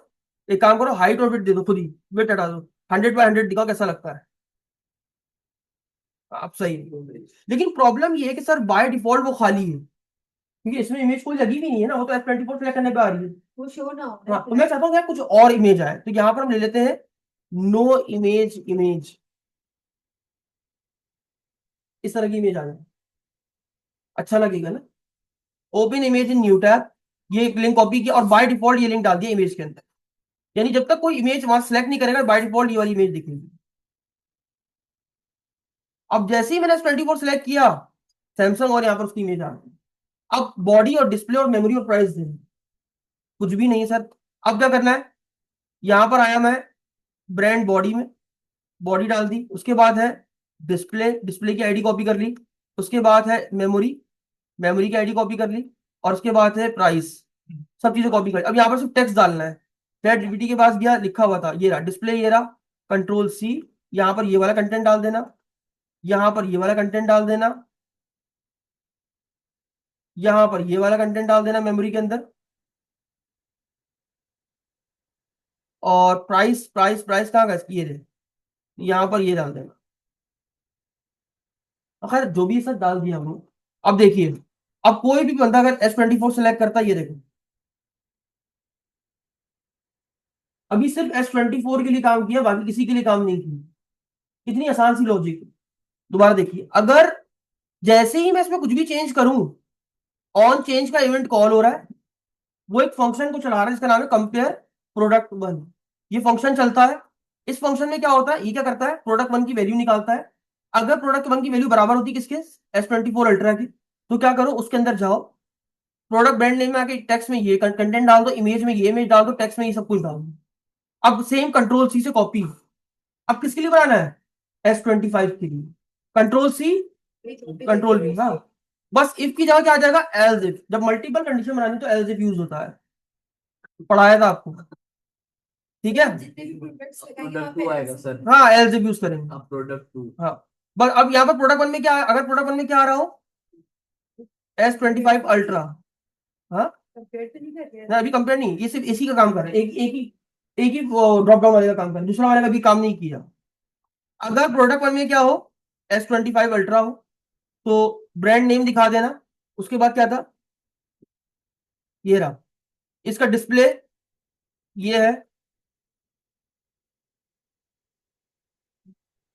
एक काम करो, हाइट और विड्थ दे दो खुद ही, विड्थ हटा दो, 100 बाय 100 दिखाओ कैसा लगता है। आप सही है। लेकिन प्रॉब्लम ये है कि सर बाय डिफॉल्ट वो खाली है, क्योंकि इसमें इमेज कोई लगी भी नहीं है ना, वो तो S24 सेलेक्ट करने पे आ रही है।
वो शो ना हो
हाँ, तो मैं चाहता हूँ यार कुछ और इमेज आए, तो यहाँ पर हम ले लेते हैं नो इमेज, इमेज इस तरह की इमेज आ जाए, अच्छा लगेगा ना। Open image in new tab, ये एक लिंक कॉपी किया और बाय डिफॉल्ट ये लिंक डाल दिया इमेज के अंदर। यानी जब तक कोई इमेज वहां सेलेक्ट नहीं करेगा, बाय डिफॉल्ट ये वाली इमेज दिखेगी। अब जैसे ही मैंने S24 सेलेक्ट किया, सैमसंग, और यहाँ पर उसकी इमेज आ गई। अब बॉडी और डिस्प्ले और मेमोरी और प्राइस देना, कुछ भी नहीं है सर। अब क्या करना है, यहाँ पर आया मैं, ब्रांड बॉडी में, बॉडी डाल दी। उसके बाद है डिस्प्ले, डिस्प्ले की आईडी कॉपी कर ली। उसके बाद है मेमोरी, मेमोरी की आईडी कॉपी कर ली। और उसके बाद है प्राइस, सब चीजें कॉपी कर ली। अब यहाँ पर सिर्फ टेक्स्ट डालना है। चैट जीपीटी के पास गया, लिखा हुआ था, ये रहा डिस्प्ले, ये रहा, Ctrl+C, यहाँ पर ये वाला कंटेंट डाल देना, यहाँ पर ये वाला कंटेंट डाल देना, यहाँ पर ये वाला कंटेंट डाल देना मेमोरी के अंदर। और प्राइस, प्राइस प्राइस कहाँ का इसकी, ये रहे, यहाँ पर ये डाल देना। खैर जो भी सब डाल दिया हमने। अब देखिए, अब कोई भी बंदा अगर S24 सेलेक्ट करता है, ये देखो, अभी सिर्फ S24 के लिए काम किया, बाकी किसी के लिए काम नहीं किया। कितनी आसान सी लॉजिक। दोबारा देखिए, अगर जैसे ही मैं इसमें कुछ भी चेंज करूं, ऑन चेंज का इवेंट कॉल हो रहा है, वो एक फंक्शन को चला रहा है जिसका नाम है कंपेयर प्रोडक्ट वन। ये फंक्शन चलता है। इस फंक्शन में क्या होता है, ये क्या करता है, प्रोडक्ट वन की वैल्यू निकालता है। अगर प्रोडक्ट वन की वैल्यू बराबर होती है किसके, S24 अल्ट्रा की, तो क्या करो, उसके अंदर जाओ, प्रोडक्ट ब्रांड नेम में आके टेक्स्ट में ये कंटेंट डाल दो, इमेज में ये इमेज डाल दो, टेक्स्ट में ये सब कुछ डाल दो। अब सेम Ctrl+C से कॉपी। अब किसके लिए बनाना है, S25 के लिए, Ctrl+C, Ctrl+V। हाँ, बस इफ की जगह क्या आ जाएगा, एल्स इफ। जब मल्टीपल कंडीशन बनानी तो एल्स इफ यूज होता है, पढ़ाया था आपको। ठीक है,
जितने भी प्रोडक्ट्स लगाएंगे
प्रोडक्ट
वहाँ
टू
पे
आएगा सर।
हाँ एल्स इफ यूज करेंगे।
हाँ प्रोडक्ट टू।
हाँ, बस अब यहाँ पर प्रोडक्ट वन में क्या, अगर प्रोडक्ट वन में क्या आ रहा हो, S25 अल्ट्रा। हाँ,
कंपेयर तो नहीं कर रहे
ना अभी कंपेयर नहीं, ये सिर्फ इसी का काम कर रहा है, एक ही ड्रॉप डाउन वाले का काम कर रहा है, दूसरा वाले का भी काम नहीं किया। अगर प्रोडक्ट वन में क्या हो, S25 अल्ट्रा हो, तो ब्रांड नेम दिखा देना। उसके बाद क्या था, ये रहा, इसका डिस्प्ले ये है।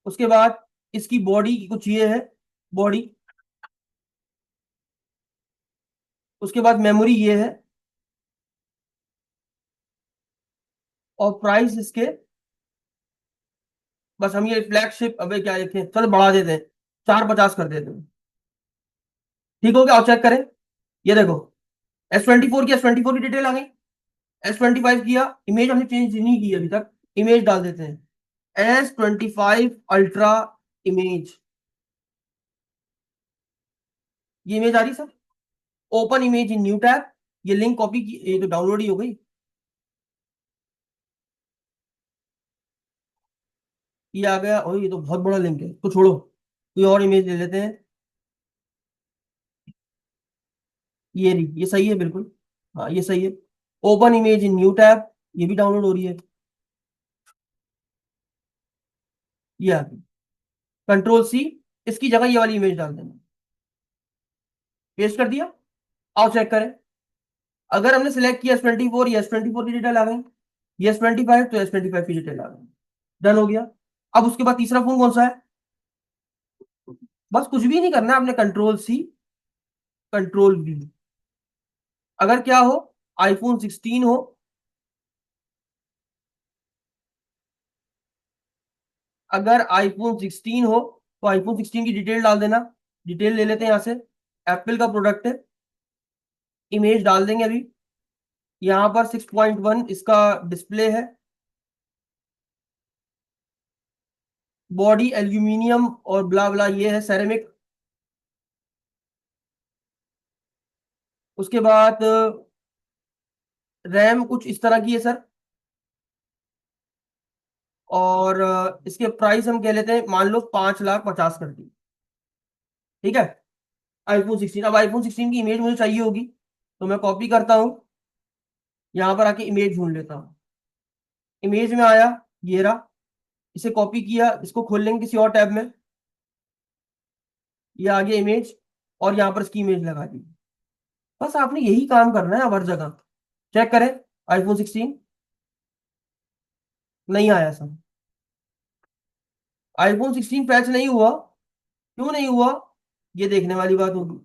उसके बाद इसकी बॉडी कुछ ये है, बॉडी। उसके बाद मेमोरी ये है, और प्राइस इसके, बस हम ये फ्लैगशिप, अबे क्या लिखे, चलो बढ़ा देते हैं, 450 कर देते हैं। ठीक हो गया, और चेक करें, ये देखो, S24 की डिटेल आ गई। S25 किया, इमेज हमने चेंज नहीं की अभी तक, इमेज डाल देते हैं, S25 अल्ट्रा इमेज। ये इमेज आ रही sir, open image in new tab, ये लिंक कॉपी की, ये तो डाउनलोड ही हो गई। ये आ गया, और ये तो बहुत बड़ा लिंक है, तो छोड़ो, कोई और इमेज ले लेते हैं। ये रही, ये सही है बिल्कुल, हाँ ये सही है। Open image in new tab, ये भी डाउनलोड हो रही है। ये आ गई। कंट्रोल सी, इसकी जगह ये वाली इमेज डाल देना। पेस्ट कर दिया। आओ चेक करें। अगर हमने सिलेक्ट किया S24, ये S24 की डिटेल आ गई, ये S25 तो S25 की डिटेल आ गई। डन हो गया। अब उसके बाद तीसरा फोन कौन सा है? बस कुछ भी नहीं करना है आपने, कंट्रोल सी, कंट्रोल वी। अगर क्या हो, आईफोन 16 हो, अगर आईफोन 16 हो तो आईफोन 16 की डिटेल डाल देना। डिटेल ले लेते हैं यहां से। एप्पल का प्रोडक्ट है, इमेज डाल देंगे अभी। यहाँ पर 6.1 इसका डिस्प्ले है। बॉडी एल्यूमिनियम और ब्ला ब्ला, ये है सेरेमिक। उसके बाद रैम कुछ इस तरह की है सर। और इसके प्राइस हम कह लेते हैं, मान लो 5,50,000 कर दी। ठीक है। आईफोन 16, अब आईफोन 16 की इमेज मुझे चाहिए होगी, तो मैं कॉपी करता हूँ, यहाँ पर आके इमेज ढूंढ लेता हूँ। इमेज में आया, ये रहा। इसे कॉपी किया, इसको खोल लेंगे किसी और टैब में। ये आ गया इमेज, और यहाँ पर इसकी इमेज लगा दी। बस आपने यही काम करना है अब हर जगह। चेक करें। आईफोन 16 नहीं आया सर। आईफोन 16 पैच नहीं हुआ। क्यों नहीं हुआ, ये देखने वाली बात होगी।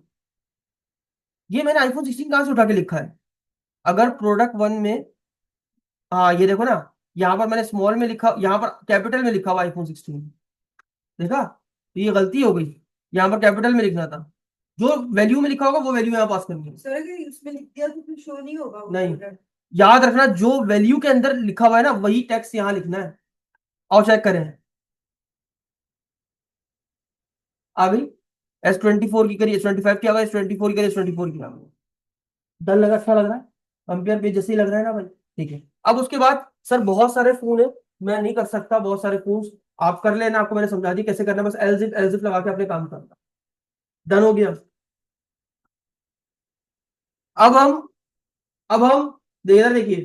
ये मैंने आईफोन 16 कहाँ से उठा के लिखा है? अगर प्रोडक्ट वन में, हाँ ये देखो ना, यहाँ पर मैंने स्मॉल में लिखा, यहाँ पर कैपिटल में लिखा हुआ आईफोन 16। देखा, तो ये गलती हो गई। यहाँ पर कैपिटल में लिखना था। जो वैल्यू में लिखा होगा वो वैल्यू यहाँ पास करनी है।
सर अगर उसमें लिख दिया तो फिर शो नहीं होगा वो
नहीं,
product।
याद रखना, जो वैल्यू के अंदर लिखा हुआ है ना, वही टेक्स्ट यहाँ लिखना है। और चेक करें, आ गई। S24 की करिए, S25 की आ गई, S24 की करिए, S24 की आ गई। डर लगा, अच्छा लग रहा है, कंपेयर पेज जैसे ही लग रहा है ना भाई। ठीक है। अब उसके बाद सर बहुत सारे फोन है, मैं नहीं कर सकता बहुत सारे फोन। आप कर लेना, आपको मैंने समझा दी कैसे करना है, बस एलजिप एलजिप लगा के अपने काम करना। डन हो गया। अब हम अब हम इधर देखिए।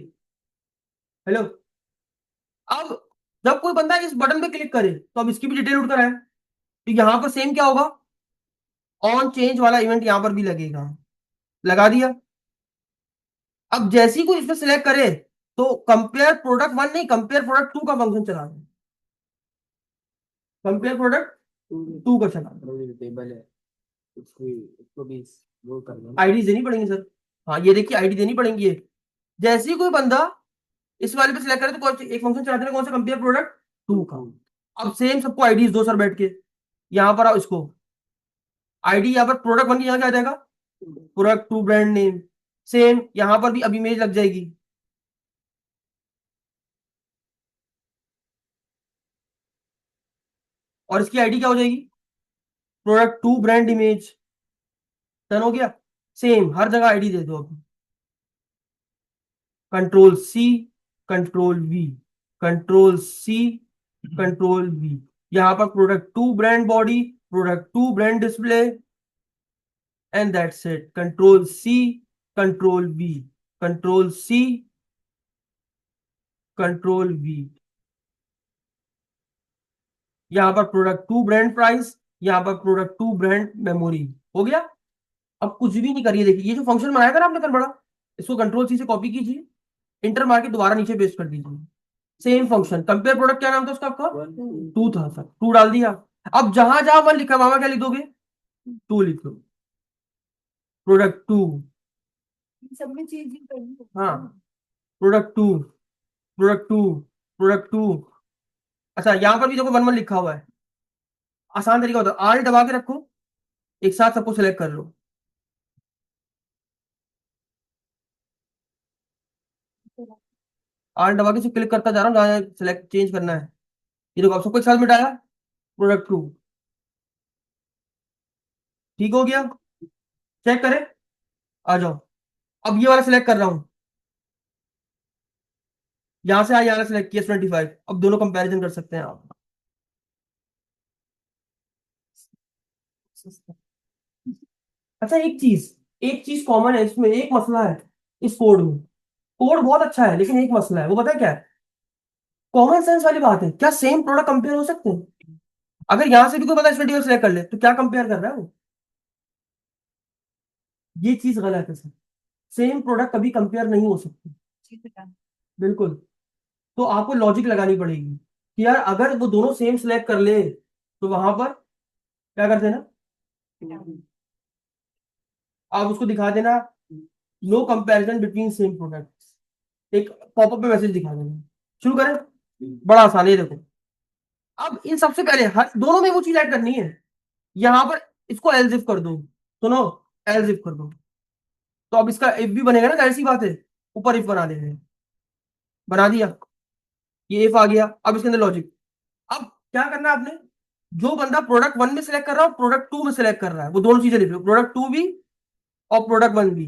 हेलो। अब जब कोई बंदा इस बटन पे क्लिक करे तो अब इसकी भी डिटेल उठकर आए, तो यहां पर सेम क्या होगा, ऑन चेंज वाला इवेंट यहां पर भी लगेगा। लगा दिया। अब जैसे ही कोई इसमें सिलेक्ट करे तो कंपेयर प्रोडक्ट वन नहीं, कंपेयर प्रोडक्ट टू का फंक्शन चला दे। कंपेयर प्रोडक्ट टू का चला दे।
टेबल है, उसको भी वो करना है।
आईडी देनी पड़ेंगी सर। हाँ ये देखिए, आईडी देनी पड़ेंगी ये। जैसे ही कोई बंदा इस वाले पे सिलेक्ट करे तो एक फंक्शन चलाते हैं, कौन सा, कंपेयर प्रोडक्ट टू का। अब सेम सबको आईडीज दो सर बैठ के। यहाँ पर आओ, इसको आईडी यहाँ पर प्रोडक्ट वन की यहाँ क्या आ जाएगा, product two brand name. Same यहाँ पर भी अब इमेज लग जाएगी। और इसकी आईडी क्या हो जाएगी, product two brand image. Done हो गया। सेम हर जगह आईडी दे दो अब। Control C, control V, control C, control V. यहाँ पर product two brand body, product two brand display, and that's it. Control C, control V, control C, control V. यहाँ पर प्रोडक्ट टू ब्रांड प्राइस, यहाँ पर product two brand memory. हो गया। अब कुछ भी नहीं करिए, देखिए ये जो फंक्शन बनाया था ना आपने कल बड़ा, इसको कंट्रोल सी से कॉपी कीजिए, इंटर मार के दोबारा नीचे पेस्ट कर दीजिए। सेम फंक्शन, कंपेयर प्रोडक्ट क्या नाम था उसका आपका, टू था सर, टू डाल दिया। अब जहां जहां वन लिखा वहां क्या लिख दोगे, टू लिख दो। प्रोडक्ट टू,
सब में चेंजिंग करनी होगी
हाँ,
ना।
Product two, product two, product two. अच्छा यहाँ पर भी देखो वन वन लिखा हुआ है। आसान तरीका होता है, आल दबा के रखो, एक साथ सबको सिलेक्ट कर लो। आल दबा के से क्लिक करता जा रहा हूँ, जहाँ सिलेक्ट चेंज करना है। ये देखो, अब सबको एक साथ मिटाया, प्रोडक्ट टू। ठीक हो गया। चेक करें। आ जाओ। अब ये वाला सिलेक्ट कर रहा हूँ, यहां से आया, यहाँ सिलेक्ट किया S25। अब दोनों कंपैरिजन कर सकते हैं आप। अच्छा एक चीज कॉमन है इसमें, एक मसला है इस कोड में। कोड बहुत अच्छा है, लेकिन एक मसला है, वो पता है क्या है? कॉमन सेंस वाली बात है, क्या सेम प्रोडक्ट कंपेयर हो सकते हैं? अगर यहां से भी कोई बंदा स्टूडियो सेलेक्ट कर ले तो क्या कंपेयर कर रहा है वो? ये चीज गलत है सर। सेम प्रोडक्ट कभी कंपेयर नहीं हो सकते। बिल्कुल। तो आपको लॉजिक लगानी पड़ेगी कि यार अगर वो दोनों सेम सिलेक्ट कर ले तो वहां पर क्या कर देना, आप उसको दिखा देना no comparison between same product, एक पॉपअप पे मैसेज दिखा देना। शुरू करें। बड़ा आसान है, ये देखो। अब इन सबसे पहले हर दोनों में वो चीज ऐड करनी है। यहां पर इसको एल्स इफ कर दो, सुनो, एल्स इफ कर दो, तो अब इसका इफ भी बनेगा ना, जाहिर सी बात है। ऊपर इफ बना देंगे, बना दिया, ये इफ आ गया। अब इसके अंदर लॉजिक। अब क्या करना है आपने, जो बंदा प्रोडक्ट वन में सिलेक्ट कर रहा है प्रोडक्ट टू में सिलेक्ट कर रहा है, वो दोनों चीजें लिख लो, प्रोडक्ट टू भी और प्रोडक्ट वन भी।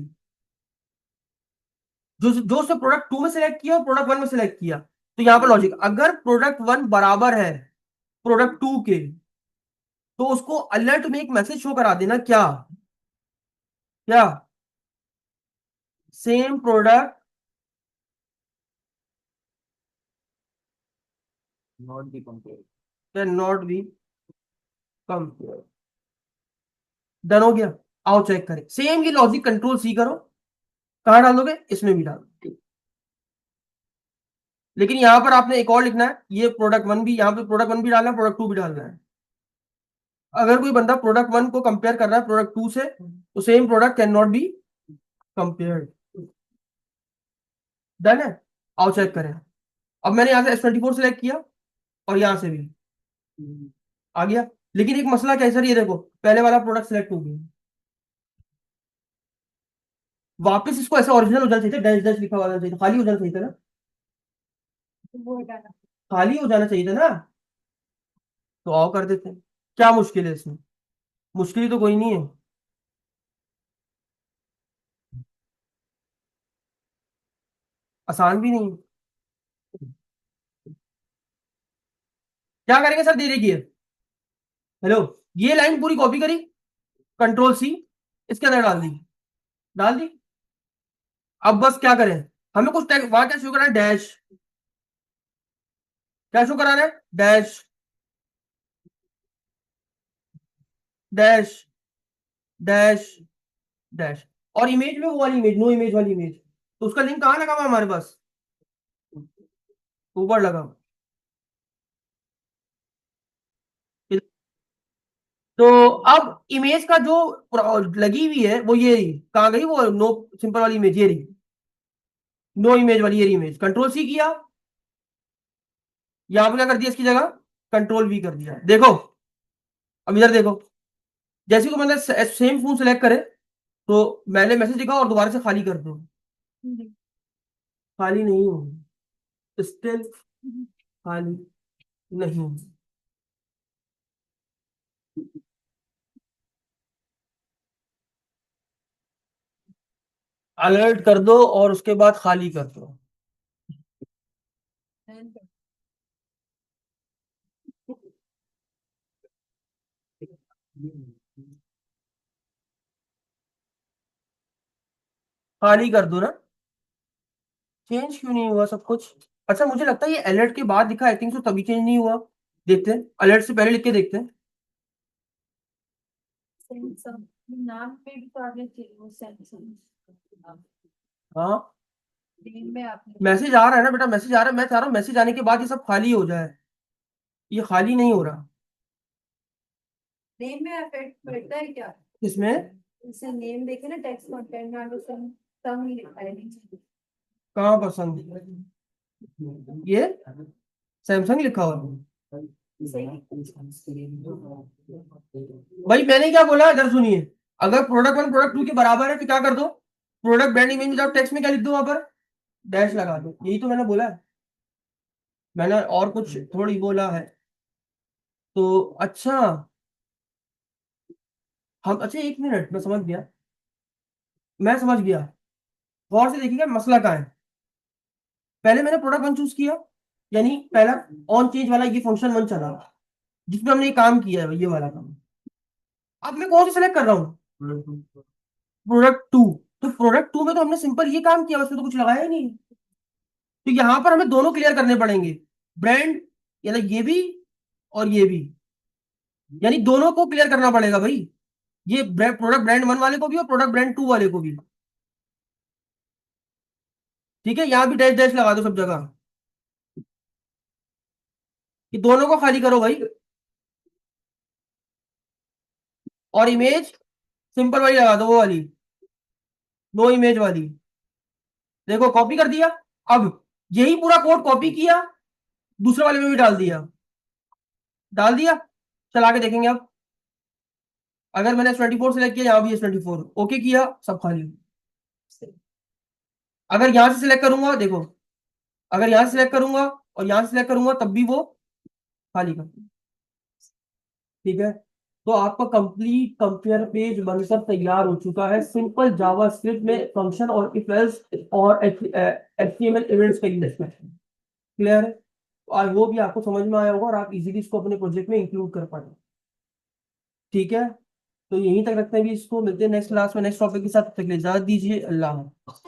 जो जो उसने प्रोडक्ट टू में सिलेक्ट किया और प्रोडक्ट वन में सिलेक्ट किया, तो यहां पर लॉजिक, अगर प्रोडक्ट वन बराबर है प्रोडक्ट टू के, तो उसको अलर्ट में एक मैसेज शो करा देना, क्या क्या, same product
Not be compared.
Can not be compare. Done हो गया। आओ चेक करें, सेम ये लॉजिक कंट्रोल सी करो, कहां डाल दोगे, इसमें भी डाल दो। लेकिन यहां पर आपने एक और लिखना है, ये प्रोडक्ट वन भी, यहां पे प्रोडक्ट वन भी डालना है, प्रोडक्ट टू भी डालना है। अगर कोई बंदा प्रोडक्ट वन को कंपेयर कर रहा है प्रोडक्ट टू से, तो same product can not be compared. Done है। आओ चेक करें। अब मैंने यहां से S24 सिलेक्ट किया और यहां से भी आ गया। लेकिन एक मसला क्या है सर, ये देखो, पहले वाला प्रोडक्ट सिलेक्ट हो गया, वापस इसको ऐसा ओरिजिनल हो जाना चाहिए था, डैश डैश लिखा हुआ होना चाहिए था, खाली हो जाना चाहिए था ना,
वो हटाना।
खाली हो जाना चाहिए था ना। तो आओ कर देते हैं। क्या मुश्किल है इसमें? मुश्किल ही तो कोई नहीं है, आसान भी नहीं है। क्या करेंगे सर, दे देखिए, हेलो, ये लाइन पूरी कॉपी करी, कंट्रोल सी, इसके अंदर डाल दी, डाल दी। अब बस क्या करें, हमें कुछ टैग वहां क्या शो कराना है, डैश, क्या शो कराना है, डैश डैश डैश डैश। और इमेज में वो वाली इमेज, नो इमेज वाली इमेज, तो उसका लिंक कहाँ लगा हुआ है हमारे पास, ऊपर लगा हुआ। तो अब इमेज का जो लगी हुई है वो ये रही, कहाँ गई वो नो सिंपल वाली इमेज, ये रही नो इमेज वाली, ये रही इमेज, कंट्रोल सी किया, यहां पर क्या कर दिया, इसकी जगह कंट्रोल वी कर दिया। देखो, अब इधर देखो, जैसे को मैंने सेम फोन सेलेक्ट करे, तो मैंने मैसेज लिखा और दोबारा से खाली कर दो, खाली नहीं हो, स्टिल खाली नहीं हो। अलर्ट कर दो और उसके बाद खाली कर दो। खाली कर दो ना, चेंज क्यों नहीं हुआ सब कुछ? अच्छा, मुझे लगता है ये अलर्ट के बाद दिखा, आई थिंक सो, तभी चेंज नहीं हुआ। देखते हैं, अलर्ट से पहले लिख के देखते हैं।
सैमसंग नाम पे भी तो आपने चाहिए वो सैमसंग
हाँ,
नेम में आपने
मैसेज आ रहा है ना बेटा, मैसेज आ रहा है, मैं चाह रहा हूँ मैसेज आने के बाद ये सब खाली हो जाए, ये खाली नहीं हो रहा।
नेम में इफेक्ट पड़ता है क्या?
इसमें
जैसे नेम देखे ना, टेक्स्ट कंटेंट में आपको सम ही लिखा है नीचे।
कहाँ पसंद, ये सैमसंग लिखा हुआ है।
सही।
भाई मैंने क्या बोला, इधर सुनिए, अगर प्रोडक्ट वन प्रोडक्ट टू के बराबर है तो क्या कर दो, product brand image without text में क्या लिख दो, वहां पर डैश लगा दो, यही तो मैंने बोला है। मैंने और कुछ थोड़ी बोला है। तो अच्छा, हम, अच्छा एक मिनट, मैं समझ गया, मैं समझ गया। गौर से देखिएगा मसला क्या है। पहले मैंने प्रोडक्ट वन चूज किया, यानी पहला ऑन चेंज वाला ये फंक्शन वन चला, जिसमें हमने ये काम किया है, ये वाला काम। अब मैं कौन सा सेलेक्ट कर रहा हूँ, प्रोडक्ट टू। तो प्रोडक्ट 2 में तो हमने सिंपल ये काम किया, उसमें तो कुछ लगाया ही नहीं। तो यहां पर हमें दोनों क्लियर करने पड़ेंगे, ब्रांड यानी ये भी और ये भी, यानी दोनों को क्लियर करना पड़ेगा भाई, ये प्रोडक्ट ब्रांड 1 वाले को भी और प्रोडक्ट ब्रांड 2 वाले को भी। ठीक है, यहां भी डैश डैश लगा दो सब जगह, कि दोनों को खाली करो भाई। और इमेज सिंपल वाली लगा दो, वो वाली नो इमेज वाली। देखो कॉपी कर दिया। अब यही पूरा कोड कॉपी किया, दूसरे वाले में भी डाल दिया, डाल दिया। चला के देखेंगे अब, अगर मैंने S24 सिलेक्ट किया, यहाँ भी S24 ओके किया, सब खाली। अगर यहां से सिलेक्ट करूंगा, देखो अगर यहां से सिलेक्ट करूंगा और यहां से सिलेक्ट करूंगा तब भी वो खाली कर। ठीक है, तो आपका कंप्लीट कंपेयर पेज बनकर तैयार हो चुका है, सिंपल जावास्क्रिप्ट में फंक्शन और इफ एल्स और HTML इवेंट्स का यूज में। क्लियर है, तो आई होप ये आपको समझ में आया होगा और आप इजीली इसको अपने प्रोजेक्ट में इंक्लूड कर पाएंगे। ठीक है, तो यहीं तक रखते हैं भी इसको, मिलते हैं नेक्स्ट क्लास में नेक्स्ट टॉपिक के साथ, तब तक के लिए इजाजत दीजिए, अल्लाह हाफ़िज़।